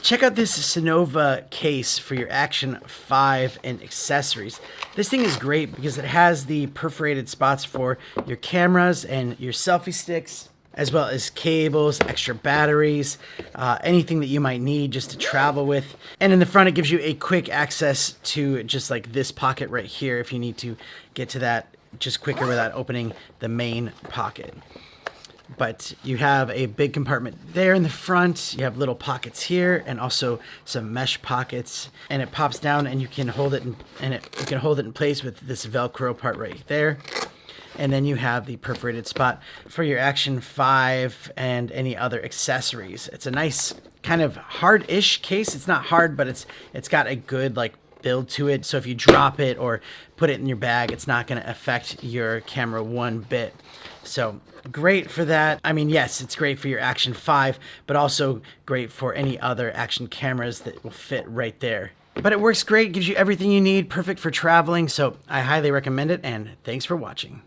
Check out this Sonova case for your Action 5 and accessories. This thing is great because it has the perforated spots for your cameras and your selfie sticks, as well as cables, extra batteries, anything that you might need just to travel with. And in the front, it gives you a quick access to just like this pocket right here if you need to get to that just quicker without opening the main pocket. But you have a big compartment there in the front. You have little pockets here and also some mesh pockets, and it pops down and you can hold it you can hold it in place with this Velcro part right there. And then you have the perforated spot for your Action 5 and any other accessories. It's a nice kind of hard-ish case. It's not hard, but it's got a good like build to it. So if you drop it or put it in your bag, it's not going to affect your camera one bit. So great for that. I mean, yes, it's great for your Action 5, but also great for any other Action cameras that will fit right there. But it works great, gives you everything you need, perfect for traveling. So I highly recommend it, and thanks for watching.